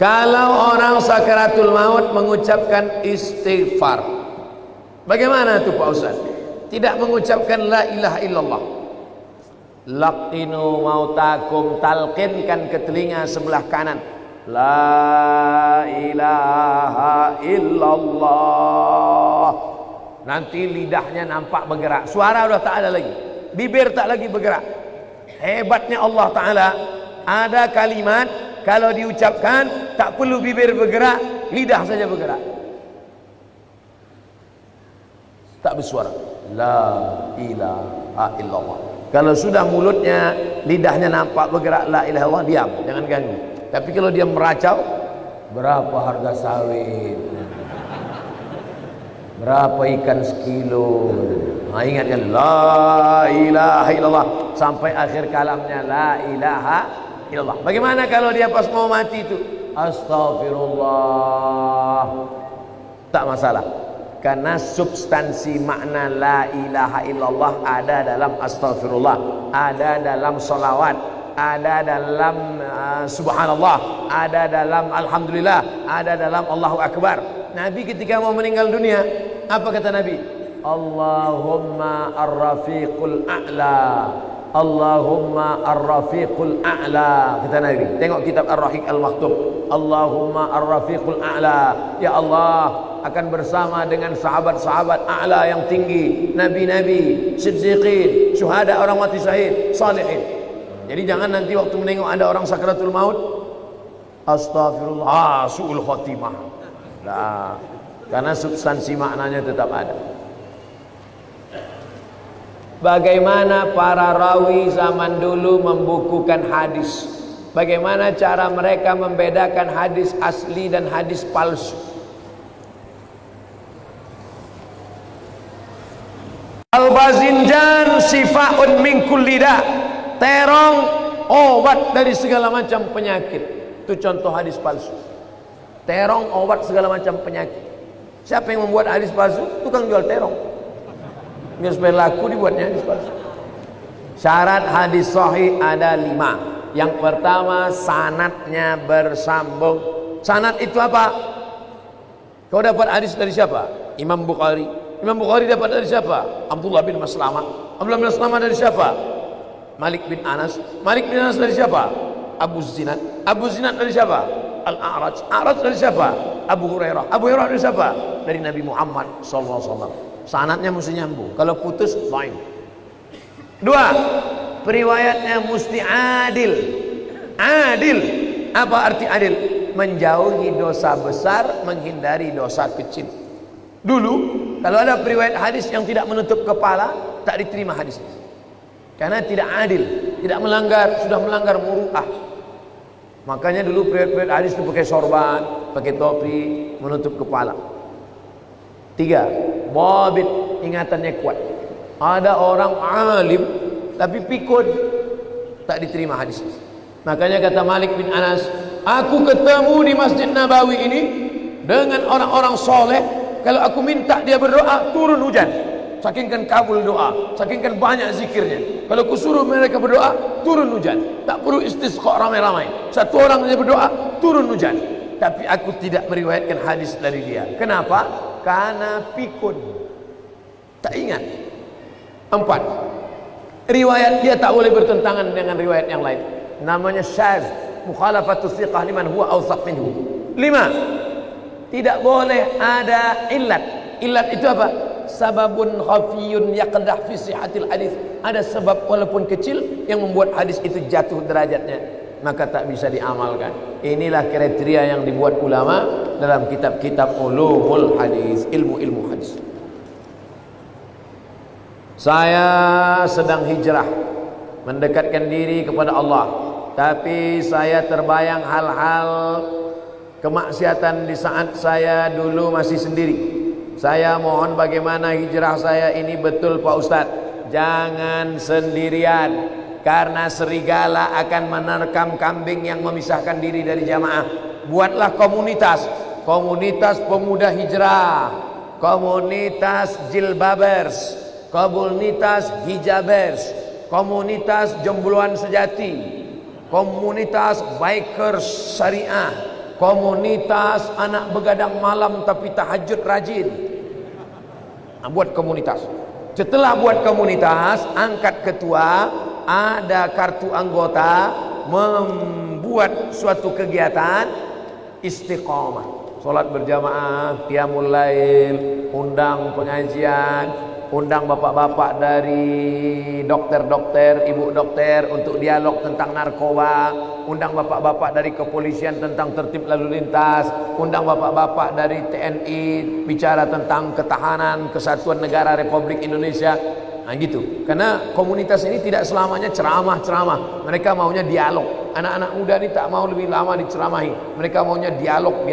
Kalau orang sakaratul maut mengucapkan istighfar, bagaimana tuh Pak Ustaz? Tidak mengucapkan la ilaha illallah. Laqinu mautakum, talqinkan ke telinga sebelah kanan, la ilaha illallah. Nanti lidahnya nampak bergerak, suara udah tak ada lagi, bibir tak lagi bergerak. Hebatnya Allah Ta'ala, ada kalimat kalau diucapkan tak perlu bibir bergerak, lidah saja bergerak, tak bersuara, la ilaha illallah. Kalau sudah mulutnya, lidahnya nampak bergerak la ilaha illallah, diam, jangan ganggu. Tapi kalau dia meracau, berapa harga sawit, berapa ikan sekilo, nah, ingatkan la ilaha illallah sampai akhir kalamnya, la ilaha illallah. Bagaimana kalau dia pas mau mati itu astaghfirullah, tak masalah, karena substansi makna la ilaha illallah ada dalam astaghfirullah, ada dalam salawat, ada dalam subhanallah, ada dalam alhamdulillah, ada dalam Allahu Akbar. Nabi ketika mau meninggal dunia, apa kata Nabi? Allahumma ar-rafiqul a'la, Allahumma ar-rafiqul a'la, kata Nabi. Tengok kitab Ar-Rahiq Al-Maktum. Allahumma ar-rafiqul a'la, ya Allah akan bersama dengan sahabat-sahabat a'la yang tinggi, nabi-nabi, siddiqin, syuhada, orang mati syahid, salihin. Jadi jangan nanti waktu menengok ada orang sakratul maut, astagfirullah, su'ul khatimah. Nah, karena substansi maknanya tetap ada. Bagaimana para rawi zaman dulu membukukan hadis? Bagaimana cara mereka membedakan hadis asli dan hadis palsu? Al-bazinjan sifaun min kulli da. Terong obat dari segala macam penyakit. Itu contoh hadis palsu. Terong obat segala macam penyakit. Siapa yang membuat hadis palsu? Tukang jual terong. Biar supaya laku dibuatnya hadis palsu. Syarat hadis sahih ada 5. Yang pertama, sanadnya bersambung. Sanad itu apa? Kau dapat hadis dari siapa? Imam Bukhari. Imam Bukhari dapat dari siapa? Abdullah bin Maslamah. Abdullah bin Maslamah dari siapa? Malik bin Anas. Malik bin Anas dari siapa? Abu Zinad. Abu Zinad dari siapa? Al-A'raj. A'raj dari siapa? Abu Hurairah. Abu Hurairah dari siapa? Dari Nabi Muhammad SAW. Sanadnya mesti nyambung. Kalau putus, lain. 2. Periwayatnya mesti adil. Adil. Apa arti adil? Menjauhi dosa besar, menghindari dosa kecil. Dulu kalau ada periwayat hadis yang tidak menutup kepala, tak diterima hadis. Karena tidak adil, tidak melanggar, sudah melanggar muru'ah. Makanya dulu periwayat hadis itu pakai sorban, pakai topi, menutup kepala. 3. Babit, ingatannya kuat. Ada orang alim tapi pikun, tak diterima hadis. Makanya kata Malik bin Anas, aku ketemu di Masjid Nabawi ini dengan orang-orang soleh. Kalau aku minta dia berdoa, turun hujan. Sakingkan kabul doa, sakingkan banyak zikirnya. Kalau aku suruh mereka berdoa, turun hujan. Tak perlu istisqa ramai-ramai. Satu orang saja berdoa, turun hujan. Tapi aku tidak meriwayatkan hadis dari dia. Kenapa? Karena pikun, tak ingat. 4. Riwayat dia tak boleh bertentangan dengan riwayat yang lain. Namanya syaz, mukhalafatus thiqah liman huwa awsaq minhu. 5. Tidak boleh ada illat. Illat itu apa? Sababun khafiyun yaqdah fi sihhatil hadis. Ada sebab walaupun kecil yang membuat hadis itu jatuh derajatnya, maka tak bisa diamalkan. Inilah kriteria yang dibuat ulama dalam kitab-kitab ulumul hadis, ilmu-ilmu hadis. Saya sedang hijrah, mendekatkan diri kepada Allah, tapi saya terbayang hal-hal kemaksiatan di saat saya dulu masih sendiri. Saya mohon bagaimana hijrah saya ini betul Pak Ustadz. Jangan sendirian, karena serigala akan menerkam kambing yang memisahkan diri dari jamaah. Buatlah komunitas, komunitas pemuda hijrah, komunitas jilbabers, komunitas hijabers, komunitas jombloan sejati, komunitas bikers syariah, komunitas anak begadang malam tapi tahajud rajin. Buat komunitas. Setelah buat komunitas, angkat ketua, ada kartu anggota, membuat suatu kegiatan istiqomah, salat berjamaah, qiyamul lail, undang pengajian, undang bapak-bapak dari dokter-dokter, ibu dokter untuk dialog tentang narkoba, undang bapak-bapak dari kepolisian tentang tertib lalu lintas, undang bapak-bapak dari TNI bicara tentang ketahanan kesatuan negara Republik Indonesia. Nah gitu. Karena komunitas ini tidak selamanya ceramah-ceramah. Mereka maunya dialog. Anak-anak muda ini tak mau lebih lama diceramahi. Mereka maunya dialog.